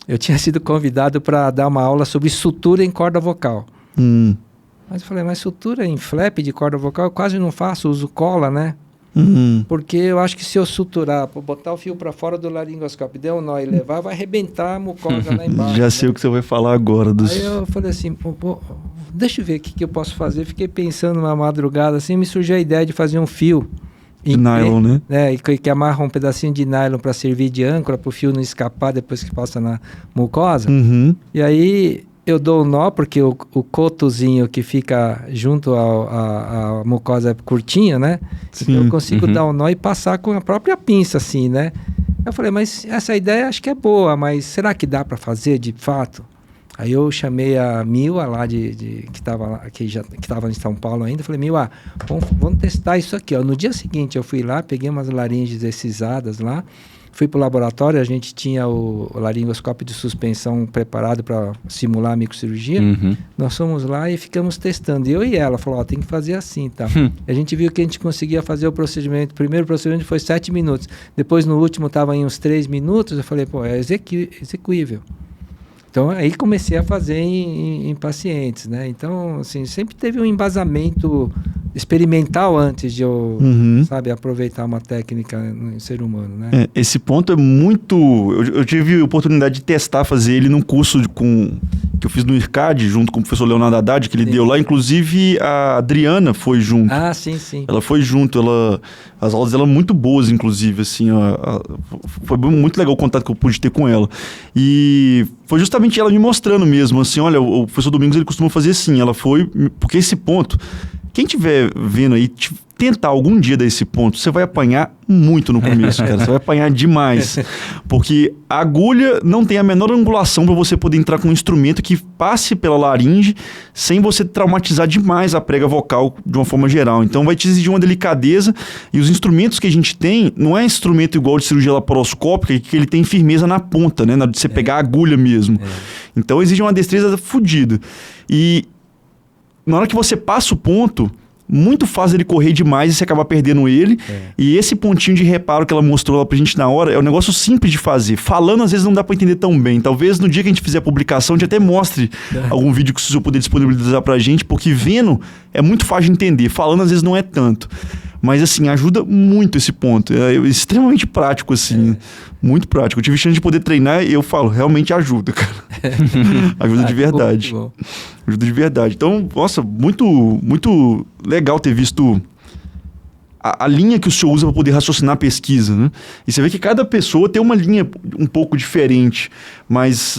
eu tinha sido convidado para dar uma aula sobre sutura em corda vocal. Mas eu falei, mas sutura em flap de corda vocal eu quase não faço, uso cola, né? Porque eu acho que se eu suturar, botar o fio para fora do laringoscópio, der um nó e levar, vai arrebentar a mucosa lá embaixo. Já sei o que você vai falar agora. Aí eu falei assim, deixa eu ver o que eu posso fazer. Fiquei pensando uma madrugada assim, me surgiu a ideia de fazer um fio. De nylon, né? E que amarra um pedacinho de nylon para servir de âncora, para o fio não escapar depois que passa na mucosa. E aí eu dou o nó, porque o cotozinho que fica junto à mucosa é curtinho, né? Então eu consigo dar o nó e passar com a própria pinça, assim, né? Eu falei, mas essa ideia acho que é boa, mas será que dá para fazer de fato? Aí eu chamei a Mila lá que estava em São Paulo ainda, falei, Mila, vamos testar isso aqui, ó. No dia seguinte eu fui lá, peguei umas laringes excisadas lá, fui para o laboratório, a gente tinha o laringoscópio de suspensão preparado para simular a microcirurgia. Nós fomos lá e ficamos testando. Eu e ela, falou, tem que fazer assim, tá? A gente viu que a gente conseguia fazer o procedimento. O primeiro procedimento foi 7 minutos. Depois, no último, estava em uns 3 minutos. Eu falei, é execuível. Então, aí comecei a fazer em pacientes, né? Então, assim, sempre teve um embasamento experimental antes de eu, Uhum. sabe, aproveitar uma técnica no ser humano, né? Esse ponto é muito... Eu tive a oportunidade de testar, fazer ele num curso que eu fiz no IRCAD, junto com o professor Leonardo Haddad, que ele deu lá. Inclusive, a Adriana foi junto. Ah, sim, sim. Ela foi junto. As aulas dela muito boas, inclusive. Assim, foi muito legal o contato que eu pude ter com ela. E foi justamente ela me mostrando mesmo. Assim, olha, o professor Domingos, ele costuma fazer assim. Ela foi... Porque esse ponto... Quem estiver vendo aí, tentar algum dia dar esse ponto, você vai apanhar muito no começo, cara. Você vai apanhar demais. Porque a agulha não tem a menor angulação para você poder entrar com um instrumento que passe pela laringe sem você traumatizar demais a prega vocal de uma forma geral. Então vai te exigir uma delicadeza, e os instrumentos que a gente tem não é instrumento igual de cirurgia laparoscópica, que ele tem firmeza na ponta, né? Na hora de você pegar a agulha mesmo. Então exige uma destreza fodida. E na hora que você passa o ponto, muito fácil ele correr demais e você acabar perdendo ele. E esse pontinho de reparo que ela mostrou lá pra gente na hora é um negócio simples de fazer. Falando, às vezes, não dá pra entender tão bem. Talvez no dia que a gente fizer a publicação, a gente até mostre algum vídeo que o senhor puder disponibilizar pra gente, porque vendo é muito fácil de entender. Falando, às vezes, não é tanto. Mas, assim, ajuda muito esse ponto. É extremamente prático, assim. Muito prático. Eu tive chance de poder treinar e eu falo, realmente ajuda, cara. Ajuda de verdade. Bom. Ajuda de verdade. Então, nossa, muito, muito legal ter visto a linha que o senhor usa para poder raciocinar a pesquisa, né? E você vê que cada pessoa tem uma linha um pouco diferente. Mas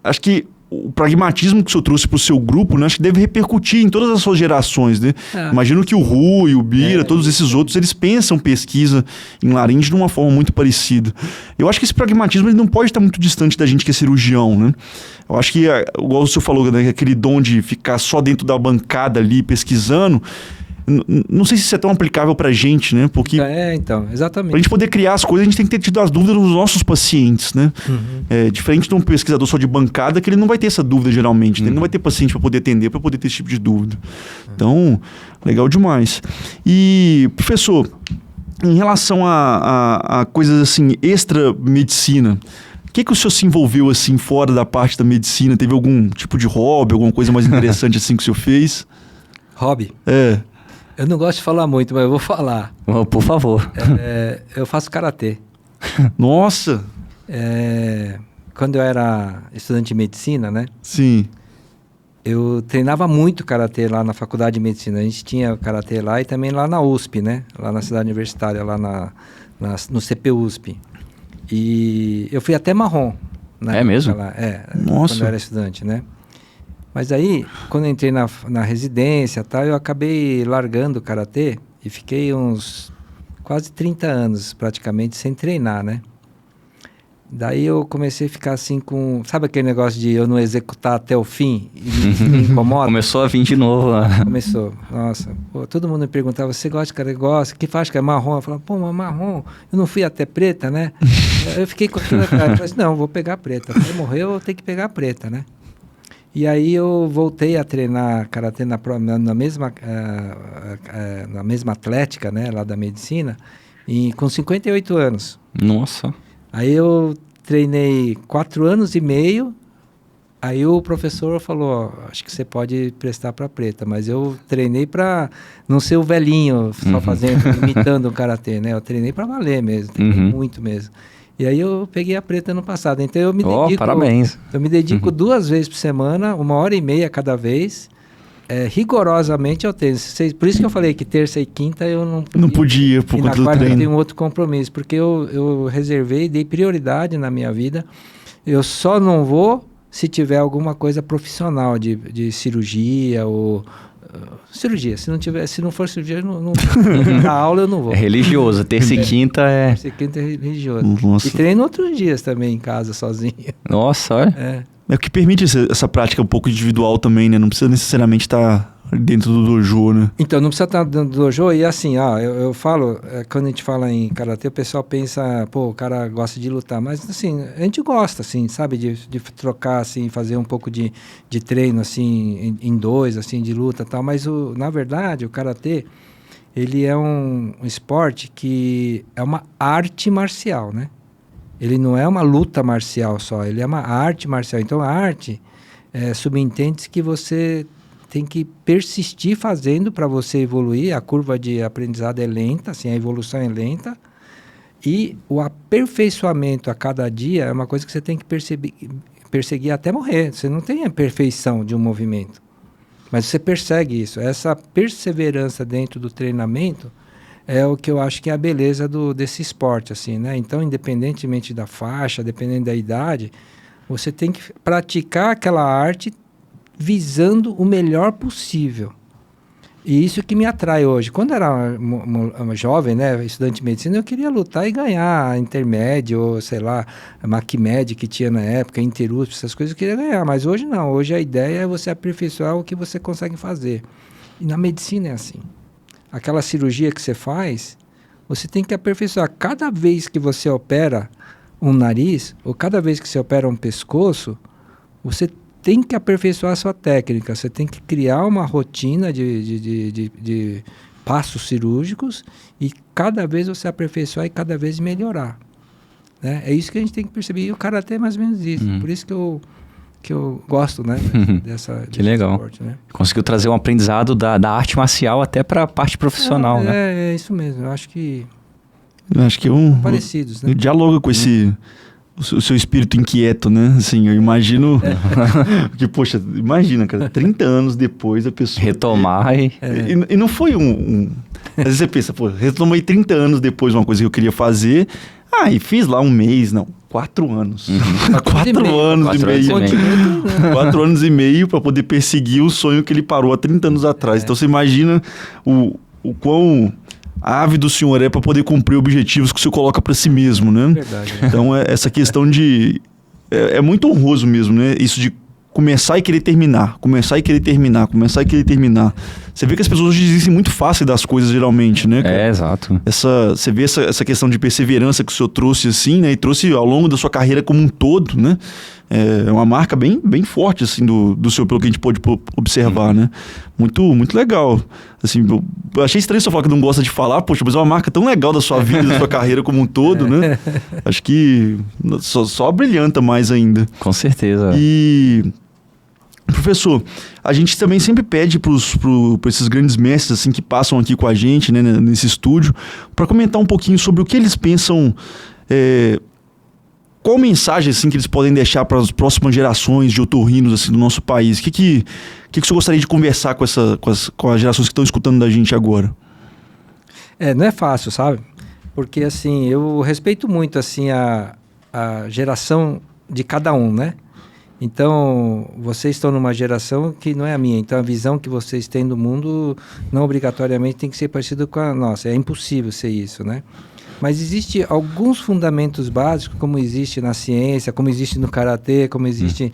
acho que o pragmatismo que o senhor trouxe para o seu grupo, né, acho que deve repercutir em todas as suas gerações, né? Imagino que o Rui, o Bira, todos esses outros, eles pensam pesquisa em laringe de uma forma muito parecida. Eu acho que esse pragmatismo ele não pode estar muito distante da gente que é cirurgião, né? Eu acho que, igual o senhor falou, né, aquele dom de ficar só dentro da bancada ali pesquisando, não sei se isso é tão aplicável pra gente, né? Porque Então, exatamente. pra gente poder criar as coisas, a gente tem que ter tido as dúvidas dos nossos pacientes, né? Diferente de um pesquisador só de bancada, que ele não vai ter essa dúvida geralmente, né? Ele não vai ter paciente para poder atender, para poder ter esse tipo de dúvida. Então, legal demais. E, professor, em relação a coisas assim, extra-medicina, o que o senhor se envolveu assim, fora da parte da medicina? Teve algum tipo de hobby, alguma coisa mais interessante assim que o senhor fez? Hobby? Eu não gosto de falar muito, mas eu vou falar. Oh, por favor. Eu faço karatê. Nossa! Quando eu era estudante de medicina, né? Sim. Eu treinava muito karatê lá na faculdade de medicina. A gente tinha karatê lá e também lá na USP, né? Lá na cidade universitária, lá no CPUSP. E eu fui até marrom. É mesmo? Nossa. Quando eu era estudante, né? Mas aí, quando eu entrei na residência e tal, eu acabei largando o karatê e fiquei uns quase 30 anos praticamente sem treinar, né? Daí eu comecei a ficar assim com... Sabe aquele negócio de eu não executar até o fim e me incomoda? Começou a vir de novo. Começou. Nossa. Pô, todo mundo me perguntava, você gosta de karatê? Gosta. Que faz que é marrom? Eu falava, pô, mas marrom. Eu não fui até preta, né? Eu fiquei com aquilo atrás. Eu falei assim, não, vou pegar preta. Se morreu, eu tenho que pegar preta, né? E aí eu voltei a treinar karatê na mesma atlética, né, lá da medicina, com 58 anos. Nossa. Aí eu treinei 4 anos e meio, aí o professor falou, acho que você pode prestar para preta, mas eu treinei para não ser o velhinho, só imitando o karatê, né? Eu treinei para valer mesmo, treinei muito mesmo. E aí eu peguei a preta no passado. Então eu me dedico... parabéns. Eu me dedico 2 vezes por semana, 1h30 cada vez, rigorosamente ao tênis. Por isso que eu falei que terça e quinta eu não podia por conta do quarta treino. Eu tenho outro compromisso, porque eu reservei, dei prioridade na minha vida. Eu só não vou se tiver alguma coisa profissional de cirurgia ou... cirurgia, se não for cirurgia, na aula eu não vou. É religioso, terça e quinta é... Terça e quinta é religioso. Nossa. E treino outros dias também em casa, sozinho. Nossa, olha. É o que permite essa prática um pouco individual também, né? Não precisa necessariamente estar dentro do dojo, né? Então, não precisa estar dentro do dojo. E assim, eu falo, quando a gente fala em karatê, o pessoal pensa, pô, o cara gosta de lutar. Mas, assim, a gente gosta, assim, sabe? De trocar, assim, fazer um pouco de treino, assim, em dois, assim, de luta e tal. Mas, na verdade, o karatê, ele é um esporte que é uma arte marcial, né? Ele não é uma luta marcial só, ele é uma arte marcial. Então, a arte subentende que você tem que persistir fazendo para você evoluir. A curva de aprendizado é lenta, assim, a evolução é lenta. E o aperfeiçoamento a cada dia é uma coisa que você tem que perseguir até morrer. Você não tem a perfeição de um movimento, mas você persegue isso. Essa perseverança dentro do treinamento é o que eu acho que é a beleza desse esporte, assim, né? Então, independentemente da faixa, dependendo da idade, você tem que praticar aquela arte visando o melhor possível. E isso que me atrai hoje. Quando eu era uma jovem, né, estudante de medicina, eu queria lutar e ganhar a Intermed, ou sei lá, a MacMed que tinha na época, Interusp, essas coisas eu queria ganhar. Mas hoje não. Hoje a ideia é você aperfeiçoar o que você consegue fazer. E na medicina é assim. Aquela cirurgia que você faz, você tem que aperfeiçoar. Cada vez que você opera um nariz, ou cada vez que você opera um pescoço, você tem que aperfeiçoar a sua técnica. Você tem que criar uma rotina de passos cirúrgicos e cada vez você aperfeiçoar e cada vez melhorar. Né? É isso que a gente tem que perceber. E o karatê é mais ou menos isso. Por isso que eu gosto, né, que legal. Esporte, né? Conseguiu trazer um aprendizado da arte marcial até para a parte profissional, né? É isso mesmo. Eu acho que parecidos, né? Dialoga com o seu espírito inquieto, né? Assim, eu imagino que, poxa, imagina, cara, 30 anos depois a pessoa retomar e não foi às vezes você pensa, pô, retomei 30 anos depois uma coisa que eu queria fazer, e fiz lá um mês, não, 4 anos. 4 anos e meio. 4 anos e meio para poder perseguir o sonho que ele parou há 30 anos atrás. Então você imagina o quão ávido o senhor é para poder cumprir objetivos que o senhor coloca para si mesmo, né? Verdade. Então essa questão de... É muito honroso mesmo, né? Isso de começar e querer terminar, começar e querer terminar, começar e querer terminar. Você vê que as pessoas hoje desistem muito fácil das coisas, geralmente, né? Exato. Você vê essa questão de perseverança que o senhor trouxe, assim, né? E trouxe ao longo da sua carreira como um todo, né? É uma marca bem, bem forte, assim, do senhor, pelo que a gente pôde observar, né? Muito, muito legal. Assim, eu achei estranho você falar que não gosta de falar, poxa, mas é uma marca tão legal da sua vida, da sua carreira como um todo, né? Acho que só brilhanta mais ainda. Com certeza. E... Professor, a gente também sempre pede para esses grandes mestres assim, que passam aqui com a gente, né, nesse estúdio, para comentar um pouquinho sobre o que eles pensam, qual mensagem assim, que eles podem deixar para as próximas gerações de otorrinos assim, do nosso país. O que o senhor gostaria de conversar com as gerações que estão escutando da gente agora? Não é fácil, sabe? Porque assim, eu respeito muito assim, a geração de cada um, né? Então, vocês estão numa geração que não é a minha. Então, a visão que vocês têm do mundo não obrigatoriamente tem que ser parecida com a nossa. É impossível ser isso, né? Mas existe alguns fundamentos básicos, como existe na ciência, como existe no karatê, como existe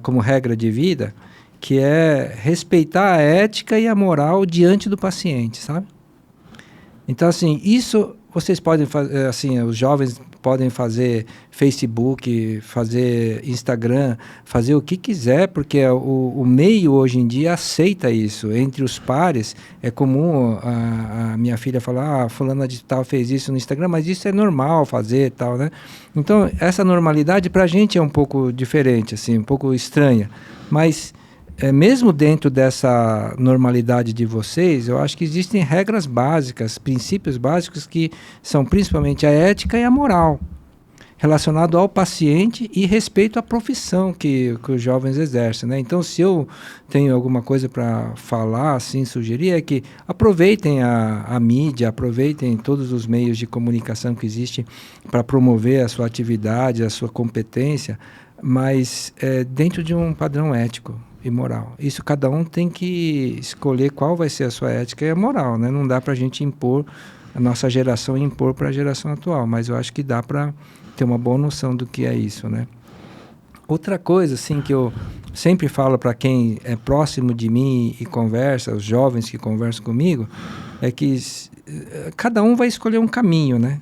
como regra de vida, que é respeitar a ética e a moral diante do paciente, sabe? Então, assim, isso vocês podem fazer, assim, os jovens podem fazer Facebook, fazer Instagram, fazer o que quiser, porque o meio hoje em dia aceita isso. Entre os pares, é comum a minha filha falar, fulana de tal fez isso no Instagram, mas isso é normal fazer e tal, né? Então, essa normalidade pra gente é um pouco diferente, assim, um pouco estranha. Mas, mesmo dentro dessa normalidade de vocês, eu acho que existem regras básicas, princípios básicos que são principalmente a ética e a moral, relacionado ao paciente e respeito à profissão que os jovens exercem, né? Então, se eu tenho alguma coisa para falar, assim, sugerir, é que aproveitem a mídia, aproveitem todos os meios de comunicação que existem para promover a sua atividade, a sua competência, mas dentro de um padrão ético e moral. Isso cada um tem que escolher qual vai ser a sua ética e a moral, né? Não dá para a gente impor, a nossa geração impor para a geração atual, mas eu acho que dá para ter uma boa noção do que é isso, né? Outra coisa, assim, que eu sempre falo para quem é próximo de mim e conversa, os jovens que conversam comigo, é que cada um vai escolher um caminho, né?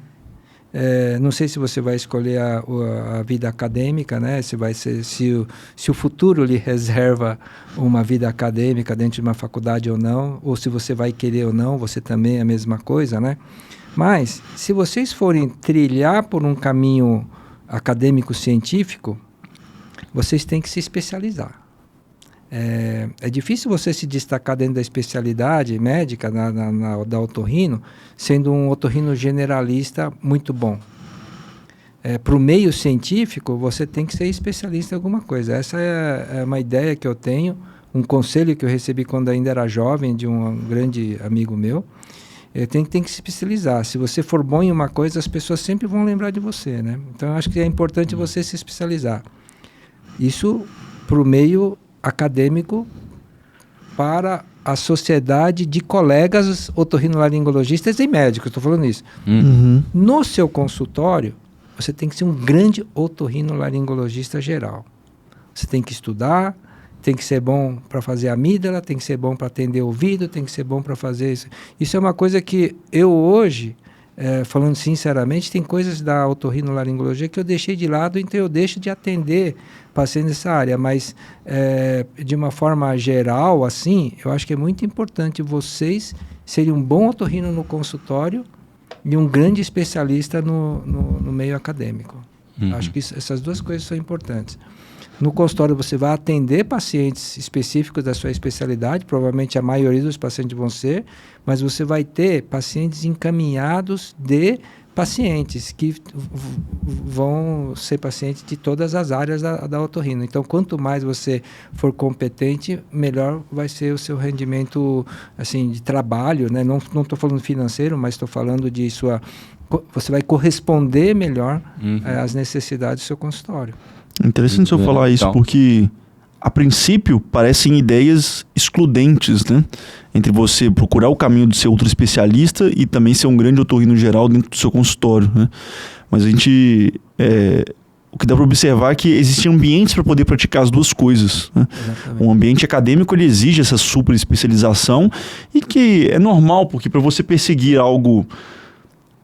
Não sei se você vai escolher a vida acadêmica, né? Se o futuro lhe reserva uma vida acadêmica dentro de uma faculdade ou não, ou se você vai querer ou não, você também é a mesma coisa, né? Mas, se vocês forem trilhar por um caminho acadêmico-científico, vocês têm que se especializar. É difícil você se destacar dentro da especialidade médica, da otorrino, sendo um otorrino generalista muito bom. Para o meio científico, você tem que ser especialista em alguma coisa. Essa é uma ideia que eu tenho, um conselho que eu recebi quando ainda era jovem, de um grande amigo meu. Tem que se especializar. Se você for bom em uma coisa, as pessoas sempre vão lembrar de você, né? Então, eu acho que é importante você se especializar. Isso para o meio acadêmico, para a sociedade de colegas otorrinolaringologistas e médicos, estou falando isso. No seu consultório, você tem que ser um grande otorrinolaringologista geral. Você tem que estudar, tem que ser bom para fazer amígdala, tem que ser bom para atender ouvido, tem que ser bom para fazer isso. Isso é uma coisa que eu hoje, falando sinceramente, tem coisas da otorrinolaringologia que eu deixei de lado, então eu deixo de atender pacientes nessa área, mas de uma forma geral, assim, eu acho que é muito importante vocês serem um bom otorrino no consultório e um grande especialista no meio acadêmico. Acho que essas duas coisas são importantes. No consultório você vai atender pacientes específicos da sua especialidade, provavelmente a maioria dos pacientes vão ser, mas você vai ter pacientes encaminhados de pacientes que vão ser pacientes de todas as áreas da otorrino. Então, quanto mais você for competente, melhor vai ser o seu rendimento, assim, de trabalho, né? Não estou falando financeiro, mas estou falando de você vai corresponder melhor às necessidades do seu consultório. Interessante eu falar isso, porque a princípio parecem ideias excludentes, né? Entre você procurar o caminho de ser outro especialista e também ser um grande otorrino geral dentro do seu consultório, né? Mas a gente... o que dá para observar é que existem ambientes para poder praticar as duas coisas, né? Um ambiente acadêmico, ele exige essa super especialização e que é normal, porque para você perseguir algo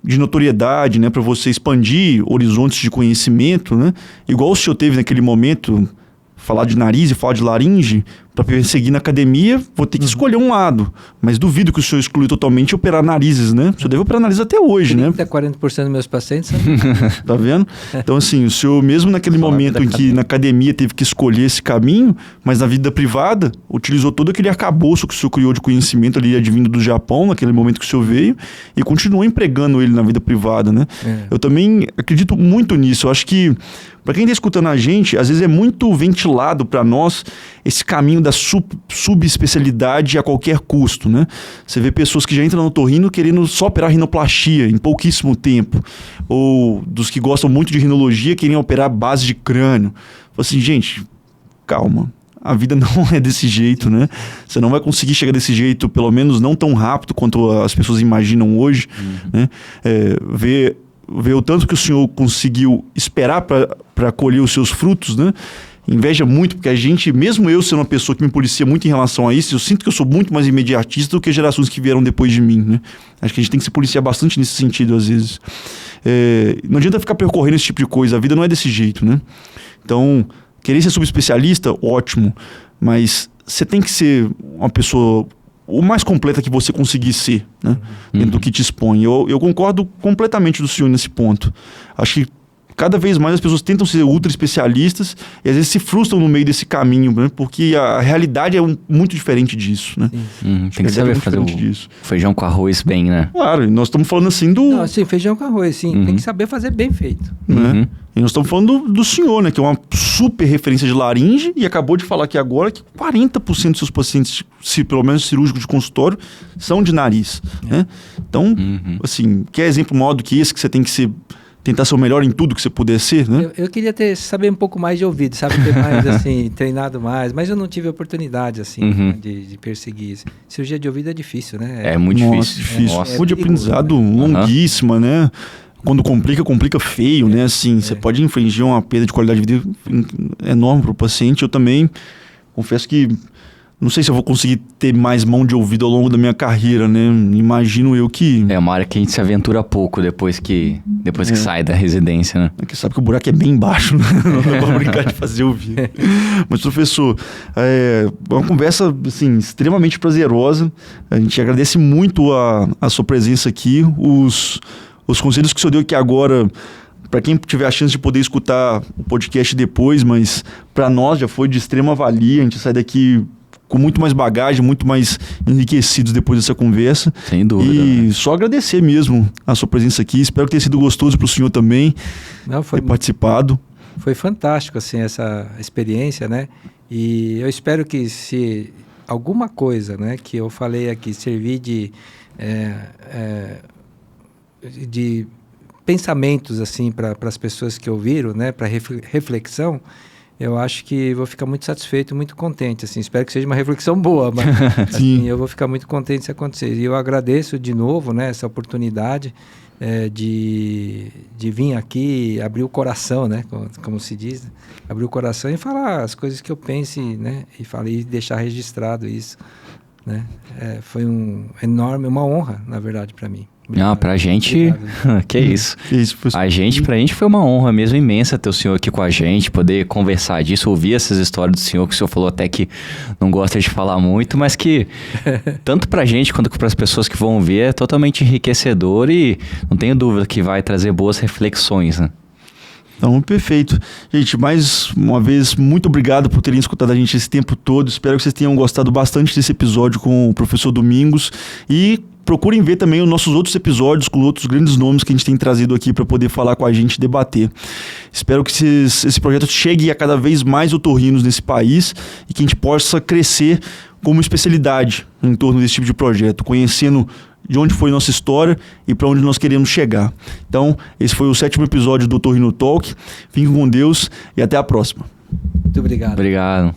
de notoriedade, né, para você expandir horizontes de conhecimento, né, igual o senhor teve naquele momento, falar de nariz e falar de laringe, para perseguir na academia, vou ter que escolher um lado. Mas duvido que o senhor exclui totalmente operar narizes, né? O senhor deve operar narizes até hoje, 30, né? 40% dos meus pacientes... Tá vendo? Então, assim, o senhor, mesmo naquele momento em que na academia teve que escolher esse caminho, mas na vida privada, utilizou todo aquele arcabouço que o senhor criou de conhecimento ali, advindo do Japão, naquele momento que o senhor veio, e continuou empregando ele na vida privada, né? Eu também acredito muito nisso. Eu acho que, para quem está escutando a gente, às vezes é muito ventilado para nós esse caminho da subespecialidade a qualquer custo, né? Você vê pessoas que já entram no otorrino querendo só operar rinoplastia em pouquíssimo tempo, ou dos que gostam muito de rinologia querem operar base de crânio. Assim, gente, calma. A vida não é desse jeito, né? Você não vai conseguir chegar desse jeito, pelo menos não tão rápido quanto as pessoas imaginam hoje, né? Ver o tanto que o senhor conseguiu esperar para colher os seus frutos, né? Inveja muito, porque a gente, mesmo eu sendo uma pessoa que me policia muito em relação a isso, eu sinto que eu sou muito mais imediatista do que gerações que vieram depois de mim, né? Acho que a gente tem que se policiar bastante nesse sentido, às vezes. Não adianta ficar percorrendo esse tipo de coisa, a vida não é desse jeito, né? Então, querer ser subespecialista, ótimo, mas você tem que ser uma pessoa o mais completa que você conseguir ser, né? Dentro do que te expõe. Eu concordo completamente do senhor nesse ponto. Acho que cada vez mais as pessoas tentam ser ultra especialistas e às vezes se frustram no meio desse caminho, né? Porque a realidade é muito diferente disso, né? Tem que saber fazer o feijão com arroz bem, né? Claro, e nós estamos falando assim do... Não, sim, feijão com arroz, sim. Tem que saber fazer bem feito. Né? E nós estamos falando do senhor, né? Que é uma super referência de laringe e acabou de falar aqui agora que 40% dos seus pacientes, pelo menos cirúrgicos de consultório, são de nariz, né? Então, assim, quer exemplo maior do que esse que você tem que tentar ser o melhor em tudo que você puder ser, né? Eu queria saber um pouco mais de ouvido, sabe? Ter mais, assim, treinado mais, mas eu não tive oportunidade, assim, né, de perseguir isso. Cirurgia de ouvido é difícil, né? É muito difícil. Foi de aprendizado longuíssima, né? Quando complica feio, né? Assim, você pode infligir uma perda de qualidade de vida enorme para o paciente. Eu também confesso que não sei se eu vou conseguir ter mais mão de ouvido ao longo da minha carreira, né? Imagino eu que... É uma área que a gente se aventura pouco depois que sai da residência, né? Porque sabe que o buraco é bem baixo, né? Não dá pra brincar de fazer ouvido. Mas, professor, uma conversa, assim, extremamente prazerosa. A gente agradece muito a sua presença aqui. Os conselhos que o senhor deu aqui agora para quem tiver a chance de poder escutar o podcast depois, mas para nós já foi de extrema valia. A gente sai daqui com muito mais bagagem, muito mais enriquecidos depois dessa conversa. Sem dúvida. E só agradecer mesmo a sua presença aqui. Espero que tenha sido gostoso para o senhor também ter participado. Foi fantástico, assim, essa experiência, né? E eu espero que se alguma coisa, né, que eu falei aqui servir de pensamentos, assim, para as pessoas que ouviram, né, para reflexão, eu acho que vou ficar muito satisfeito, muito contente, assim. Espero que seja uma reflexão boa, mas assim, eu vou ficar muito contente se acontecer. E eu agradeço de novo, né, essa oportunidade de vir aqui, abrir o coração, né, como se diz, né? Abrir o coração e falar as coisas que eu pense, né, e deixar registrado isso, né. Foi uma honra, na verdade, para mim. Não, pra gente, que isso. Pra gente foi uma honra mesmo imensa ter o senhor aqui com a gente, poder conversar disso, ouvir essas histórias do senhor, que o senhor falou até que não gosta de falar muito, mas que tanto pra gente quanto para as pessoas que vão ver é totalmente enriquecedor e não tenho dúvida que vai trazer boas reflexões, né? Então, perfeito. Gente, mais uma vez, muito obrigado por terem escutado a gente esse tempo todo. Espero que vocês tenham gostado bastante desse episódio com o professor Domingos. E procurem ver também os nossos outros episódios com outros grandes nomes que a gente tem trazido aqui para poder falar com a gente e debater. Espero que esse projeto chegue a cada vez mais otorrinos nesse país e que a gente possa crescer como especialidade em torno desse tipo de projeto, conhecendo de onde foi nossa história e para onde nós queremos chegar. Então, esse foi o 7º episódio do Otorrino Talk. Fiquem com Deus e até a próxima. Muito obrigado. Obrigado.